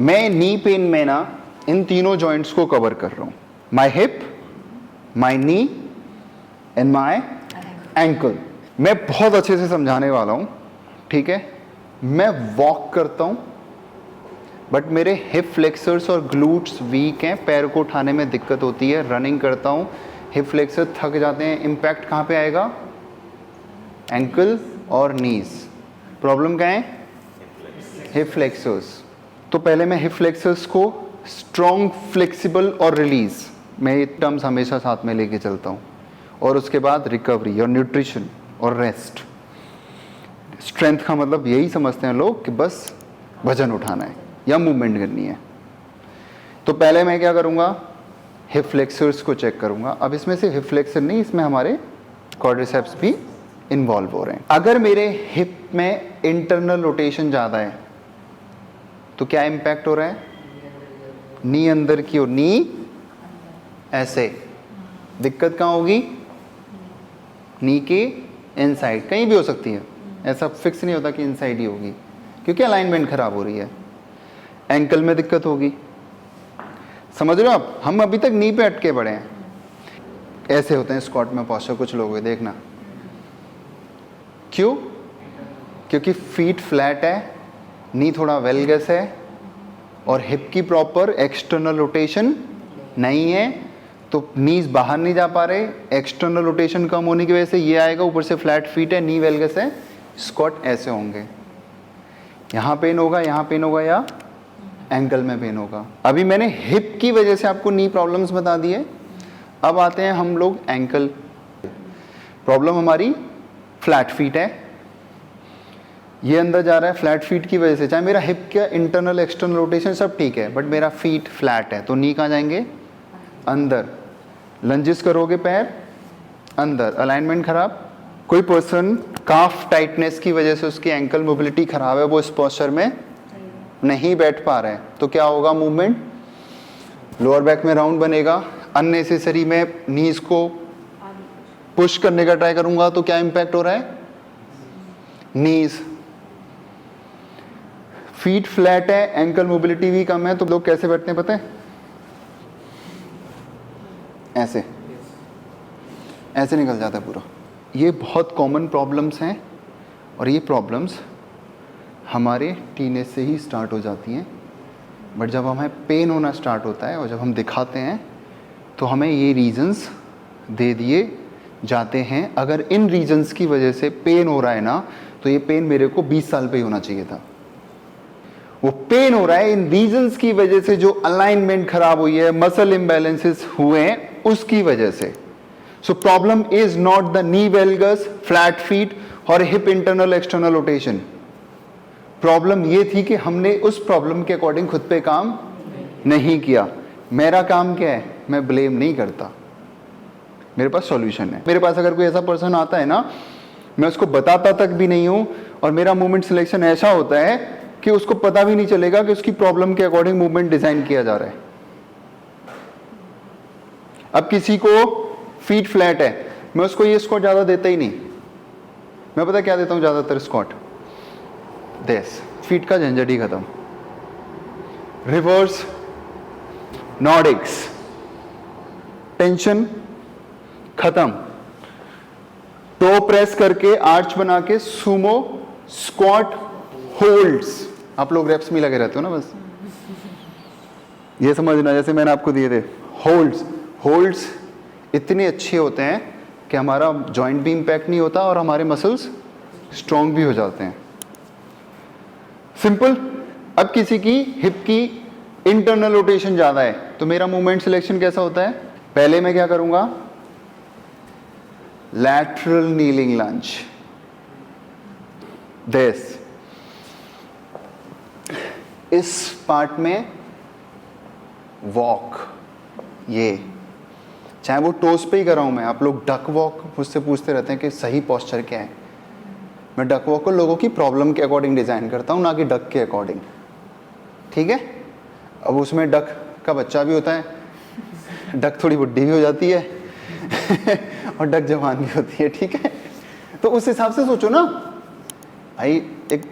मैं knee pain में ना इन तीनों जॉइंट्स को कवर कर रहा हूं, my hip, my knee and my ankle. मैं बहुत अच्छे से समझाने वाला हूं, ठीक है। मैं वॉक करता हूं बट मेरे हिप फ्लेक्सर्स और ग्लूट्स वीक हैं, पैर को उठाने में दिक्कत होती है। रनिंग करता हूं, हिप फ्लेक्सर थक जाते हैं, इम्पैक्ट कहाँ पे आएगा? एंकल और नीज। प्रॉब्लम क्या है? Hip flexors. तो पहले मैं हिप फ्लेक्सर्स को स्ट्रॉन्ग, फ्लेक्सिबल और रिलीज, मैं ये टर्म्स हमेशा साथ में लेके चलता हूँ। और उसके बाद रिकवरी और न्यूट्रिशन और रेस्ट। स्ट्रेंथ का मतलब यही समझते हैं लोग कि बस वजन उठाना है या मूवमेंट करनी है। तो पहले मैं क्या करूँगा? हिप फ्लेक्सर्स को चेक करूँगा। अब इसमें से हिप फ्लेक्सर नहीं, इसमें हमारे क्वाड्रिसेप्स भी इन्वॉल्व हो रहे हैं। अगर मेरे हिप में इंटरनल रोटेशन ज़्यादा है तो क्या इम्पैक्ट हो रहा है? नी अंदर की ओर, नी ऐसे। दिक्कत कहाँ होगी? नी के इनसाइड, कहीं भी हो सकती है, ऐसा फिक्स नहीं होता कि इनसाइड ही होगी, क्योंकि अलाइनमेंट खराब हो रही है। एंकल में दिक्कत होगी, समझ रहे हो आप? हम अभी तक नी पे अटके पड़े हैं। ऐसे होते हैं स्क्वाट में पोस्चर कुछ लोग, देखना। क्यों? क्योंकि फीट फ्लैट है, नी थोड़ा वेलगस है और हिप की प्रॉपर एक्सटर्नल रोटेशन नहीं है, तो नीज बाहर नहीं जा पा रहे। एक्सटर्नल रोटेशन कम होने की वजह से ये आएगा, ऊपर से फ्लैट फीट है, नी वेलगस है, स्क्वाट ऐसे होंगे। यहाँ पेन होगा, यहाँ पेन होगा, या एंकल में पेन होगा। अभी मैंने हिप की वजह से आपको नी प्रॉब्लम्स बता दिए। अब आते हैं हम लोग एंकल। प्रॉब्लम हमारी फ्लैट फीट है, ये अंदर जा रहा है फ्लैट फीट की वजह से। चाहे मेरा हिप का इंटरनल एक्सटर्नल रोटेशन सब ठीक है, बट मेरा फीट फ्लैट है, तो नी कहाँ जाएंगे? अंदर। लंजेस करोगे पैर अंदर, अलाइनमेंट खराब। कोई पर्सन काफ टाइटनेस की वजह से उसकी एंकल मोबिलिटी खराब है, वो इस पोस्चर में नहीं बैठ पा रहे हैं, तो क्या होगा? मूवमेंट लोअर बैक में राउंड बनेगा। अननेसेसरी में नीज को पुश करने का ट्राई करूंगा तो क्या इंपैक्ट हो रहा है? नीज। फीट फ्लैट है, एंकल मोबिलिटी भी कम है, तो लोग कैसे बैठते हैं पता है? ऐसे ऐसे निकल जाता है पूरा। ये बहुत कॉमन प्रॉब्लम्स हैं और ये प्रॉब्लम्स हमारे टीनेज से ही स्टार्ट हो जाती हैं, बट जब हमें पेन होना स्टार्ट होता है और जब हम दिखाते हैं तो हमें ये रीजंस दे दिए जाते हैं। अगर इन रीजंस की वजह से पेन हो रहा है ना, तो ये पेन मेरे को 20 साल पे ही होना चाहिए था। वो पेन हो रहा है इन रीजंस की वजह से, जो अलाइनमेंट खराब हुई है, मसल इम्बैलेंसेस हुए हैं, उसकी वजह से। So problem is not the knee valgus, flat feet और hip internal external rotation. Problem ये थी कि हमने उस प्रॉब्लम के अकॉर्डिंग खुद पे काम नहीं किया। मेरा काम क्या है? मैं ब्लेम नहीं करता, मेरे पास सॉल्यूशन है। मेरे पास अगर कोई ऐसा पर्सन आता है ना, मैं उसको बताता तक भी नहीं हूं, और मेरा मूवमेंट सिलेक्शन ऐसा होता है कि उसको पता भी नहीं चलेगा कि उसकी प्रॉब्लम के अकॉर्डिंग मूवमेंट डिजाइन किया जा रहा है। अब किसी को फीट फ्लैट है, मैं उसको ये स्क्वाट ज्यादा देता ही नहीं। मैं पता क्या देता हूं ज्यादातर? स्क्वाट दिस, फीट का झंझट ही खत्म। रिवर्स नॉर्डिक्स, टेंशन खत्म। टो प्रेस करके आर्च बना के सुमो स्क्वाट होल्ड्स। आप लोग रेप्स में लगे रहते हो ना, बस ये समझना, जैसे मैंने आपको दिए थे होल्ड्स। होल्ड्स इतने अच्छे होते हैं कि हमारा जॉइंट भी इंपैक्ट नहीं होता और हमारे मसल्स स्ट्रॉन्ग भी हो जाते हैं। सिंपल। अब किसी की हिप की इंटरनल रोटेशन ज्यादा है, तो मेरा मूवमेंट सिलेक्शन कैसा होता है? पहले मैं क्या करूंगा? Lateral kneeling lunge, this. इस पार्ट में वॉक, ये चाहे वो टोस पे ही कर रहा हूं मैं। आप लोग डक वॉक मुझसे पूछते रहते हैं कि सही पोस्चर क्या है। मैं डक वॉक को लोगों की प्रॉब्लम के अकॉर्डिंग डिजाइन करता हूं, ना कि डक के अकॉर्डिंग, ठीक है। अब उसमें डक का बच्चा भी होता है, डक थोड़ी बुड्ढी भी हो जाती है और डक जवान भी होती है, ठीक है। तो उस हिसाब से सोचो ना भाई, एक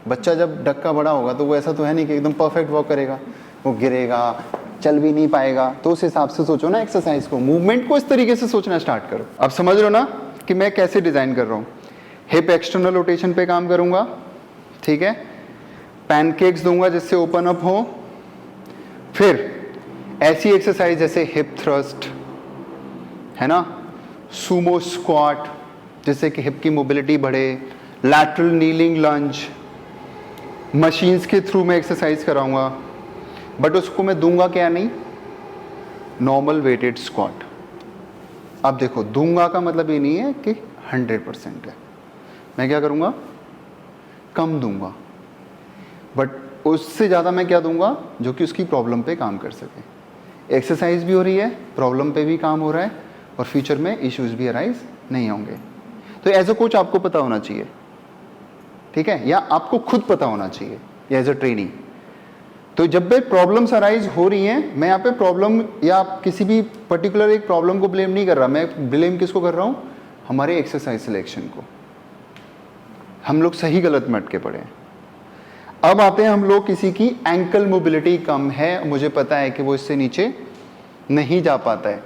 बच्चा जब डक्का बड़ा होगा तो वो ऐसा तो है नहीं कि एकदम परफेक्ट वॉक करेगा, वो गिरेगा, चल भी नहीं पाएगा। तो उस हिसाब से सोचो ना एक्सरसाइज को, मूवमेंट को इस तरीके से सोचना स्टार्ट करो। अब समझ रहे हो ना कि मैं कैसे डिजाइन कर रहा हूँ। हिप एक्सटर्नल रोटेशन पे काम करूंगा, ठीक है, पैनकेक्स दूंगा जिससे ओपन अप हो। फिर ऐसी एक्सरसाइज जैसे हिप थ्रस्ट है ना, सुमो स्क्वाट जिससे कि हिप की मोबिलिटी बढ़े, लैटरल नीलिंग लंज, मशीन्स के थ्रू मैं एक्सरसाइज कराऊंगा, बट उसको मैं दूंगा क्या नहीं, नॉर्मल वेटेड स्क्वाट। अब देखो दूंगा का मतलब ये नहीं है कि 100% है, मैं क्या करूंगा, कम दूंगा, बट उससे ज़्यादा मैं क्या दूंगा जो कि उसकी प्रॉब्लम पे काम कर सके। एक्सरसाइज भी हो रही है, प्रॉब्लम पे भी काम हो रहा है, और फ्यूचर में इश्यूज भी अराइज नहीं होंगे। तो एज अ कोच आपको पता होना चाहिए, ठीक है, या आपको खुद पता होना चाहिए, या एज अ ट्रेनिंग। तो जब भी प्रॉब्लम्स अराइज हो रही हैं, मैं यहाँ पे प्रॉब्लम या किसी भी पर्टिकुलर एक प्रॉब्लम को ब्लेम नहीं कर रहा, मैं ब्लेम किसको कर रहा हूँ, हमारे एक्सरसाइज सिलेक्शन को। हम लोग सही गलत में अटके पड़े हैं। अब आते हैं हम लोग, किसी की एंकल मोबिलिटी कम है, मुझे पता है कि वो इससे नीचे नहीं जा पाता है,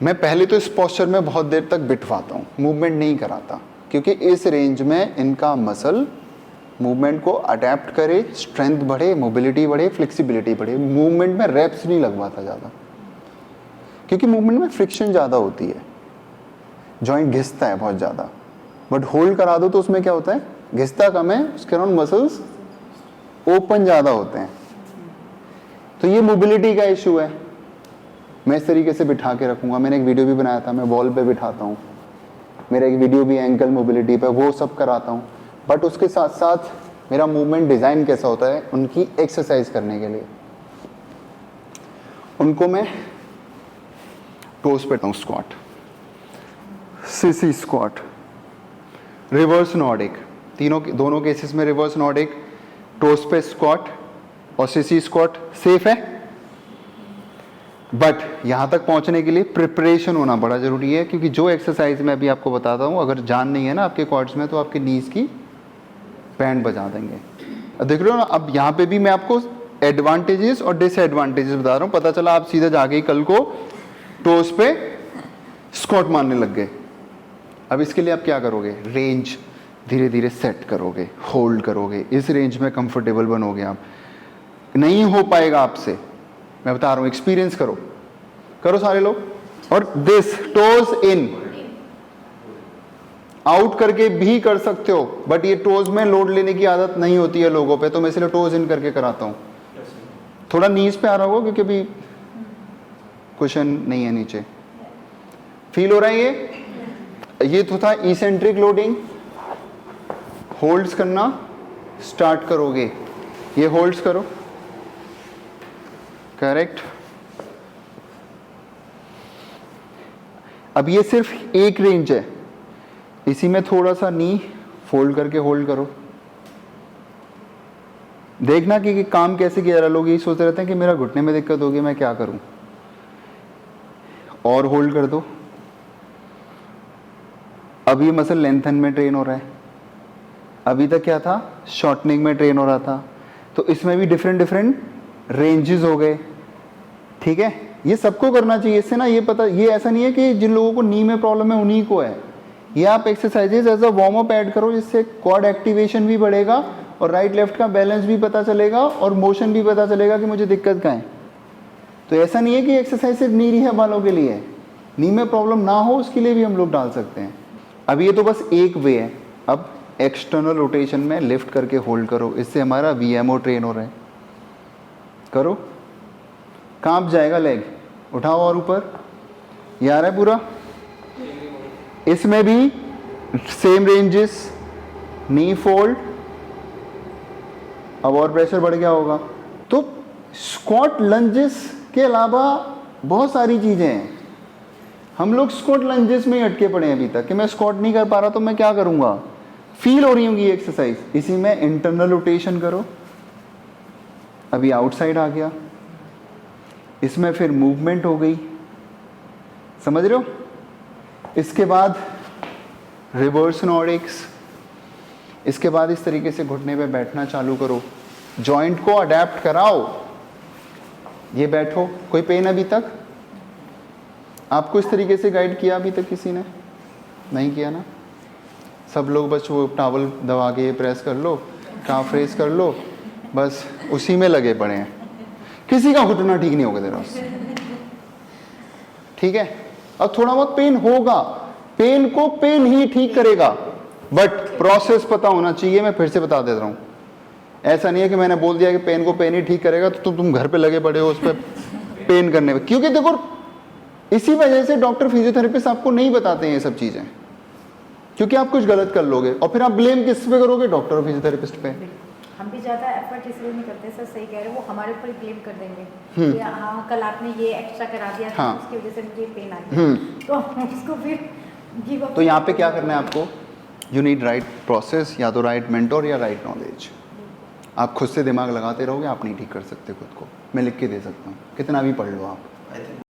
मैं पहले तो इस पोस्चर में बहुत देर तक बिठवाता हूँ, मूवमेंट नहीं कराता, क्योंकि इस रेंज में इनका मसल मूवमेंट को अडेप्ट करे, स्ट्रेंथ बढ़े, मोबिलिटी बढ़े, फ्लेक्सिबिलिटी बढ़े। मूवमेंट में रेप्स नहीं लगवाता ज़्यादा, क्योंकि मूवमेंट में फ्रिक्शन ज़्यादा होती है, जॉइंट घिसता है बहुत ज़्यादा। बट होल्ड करा दो तो उसमें क्या होता है, घिसता कम है, उसके अराउंड मसल्स ओपन ज़्यादा होते हैं। तो ये मोबिलिटी का इशू है। मैं इस तरीके से बिठा के रखूँगा, मैंने एक वीडियो भी बनाया था, मैं वॉल पे बिठाता हूँ, मेरा एक वीडियो भी एंकल मोबिलिटी पे, वो सब कराता हूँ। बट उसके साथ साथ मेरा मूवमेंट डिज़ाइन कैसा होता है, उनकी एक्सरसाइज करने के लिए उनको मैं टोस पे हूँ, squat, CC squat, reverse Nordic, दोनों केसेस में रिवर्स नॉर्डिक, टोस पे स्क्वाट और सीसी स्क्वाट सेफ है। बट यहां तक पहुंचने के लिए प्रिपरेशन होना बड़ा जरूरी है, क्योंकि जो एक्सरसाइज मैं अभी आपको बताता हूं, अगर जान नहीं है ना आपके क्वाड्स में, तो आपके नीज की बैंड बजा देंगे। अब देख रहे हो ना, अब यहाँ पे भी मैं आपको एडवांटेजेस और डिसएडवांटेजेस बता रहा हूँ। पता चला आप सीधे जाके ही कल को टोस पे स्क्वाट मारने लग गए। अब इसके लिए आप क्या करोगे, रेंज धीरे धीरे सेट करोगे, होल्ड करोगे, इस रेंज में कंफर्टेबल बनोगे आप। नहीं हो पाएगा आपसे, मैं बता रहा हूँ, एक्सपीरियंस करो, करो सारे लोग। और दिस टोज इन आउट करके भी कर सकते हो, बट ये टोज में लोड लेने की आदत नहीं होती है लोगों पे, तो मैं इसलिए टोज इन करके कराता हूँ। थोड़ा नीज पे आ रहा होगा क्योंकि अभी कुशन नहीं है नीचे, फील हो रहा है। ये तो था इसेंट्रिक लोडिंग। होल्ड्स करना स्टार्ट करोगे, ये होल्ड्स करो, करेक्ट। अब ये सिर्फ एक रेंज है, इसी में थोड़ा सा नी फोल्ड करके होल्ड करो। देखना कि काम कैसे किया जा रहा है। लोग यही सोचते रहते हैं कि मेरा घुटने में दिक्कत होगी, मैं क्या करूं, और होल्ड कर दो। अब ये मसल लेंथन में ट्रेन हो रहा है, अभी तक क्या था, शॉर्टनिंग में ट्रेन हो रहा था। तो इसमें भी डिफरेंट रेंजेस हो गए, ठीक है। ये सबको करना चाहिए, इससे ना ये पता, ये ऐसा नहीं है कि जिन लोगों को नी में प्रॉब्लम है उन्हीं को है। ये आप exercises as a warm up add करो, जिससे क्वाड एक्टिवेशन भी बढ़ेगा और राइट लेफ्ट का बैलेंस भी पता चलेगा और मोशन भी पता चलेगा कि मुझे दिक्कत कहाँ है। तो ऐसा नहीं है कि एक्सरसाइज सिर्फ नी रिहैब वालों के लिए है, नी में प्रॉब्लम ना हो उसके लिए भी हम लोग डाल सकते हैं। अब ये तो बस एक वे है। अब एक्सटर्नल रोटेशन में लिफ्ट करके होल्ड करो, इससे हमारा वीएमओ ट्रेन हो रहा है। करो, कांप जाएगा लेग, उठाओ और ऊपर, ये आ रहा है पूरा। इसमें भी सेम रेंजेस, नी फोल्ड, अब और प्रेशर बढ़ गया होगा। तो स्क्वाट लंजेस के अलावा बहुत सारी चीजें हैं। हम लोग स्क्वाट लंजेस में ही अटके पड़े हैं अभी तक कि मैं स्क्वाट नहीं कर पा रहा तो मैं क्या करूंगा। फील हो रही होंगी एक्सरसाइज, इसी में इंटरनल रोटेशन करो, अभी आउटसाइड आ गया, इसमें फिर मूवमेंट हो गई, समझ रहे हो। इसके बाद रिवर्स नॉर्डिक्स, इसके बाद इस तरीके से घुटने पे बैठना चालू करो, जॉइंट को अडेप्ट कराओ। ये बैठो, कोई पेन अभी तक? आपको इस तरीके से गाइड किया अभी तक किसी ने? नहीं किया ना? सब लोग बस वो टॉवल दबा के ये प्रेस कर लो, काफ रेस कर लो, बस उसी में लगे पड़े हैं। किसी का घुटना ठीक नहीं होगा तेरा उससे, ठीक है? अब थोड़ा बहुत पेन होगा, पेन को पेन ही ठीक करेगा, बट प्रोसेस पता होना चाहिए। मैं फिर से बता देता हूँ, ऐसा नहीं है कि मैंने बोल दिया कि पेन को पेन ही ठीक करेगा तो तुम घर पे लगे पड़े हो उस पर पेन करने में। क्योंकि देखो, इसी वजह से डॉक्टर फिजियोथेरेपिस्ट आपको नहीं बताते हैं ये सब चीज़ें, क्योंकि आप कुछ गलत कर लोगे और फिर आप ब्लेम किस पे करोगे? डॉक्टर और फिजियोथेरेपिस्ट पे। हम भी ज़्यादा एफर्ट इसलिए नहीं करते सर, सही कह रहे हैं, वो हमारे ऊपर ही ब्लेम कर देंगे कि हाँ कल आपने ये एक्स्ट्रा करा दिया था, उसकी वजह से मुझे पेन आ गया, तो हम उसको फिर गिव अप। तो यहाँ पे क्या करना है आपको? यू नीड राइट प्रोसेस, या तो राइट मेंटोर या राइट नॉलेज। आप खुद से दिमाग लगाते रहोगे, आप नहीं ठीक कर सकते खुद को। मैं लिख के दे सकता हूँ, कितना भी पढ़ लो आप।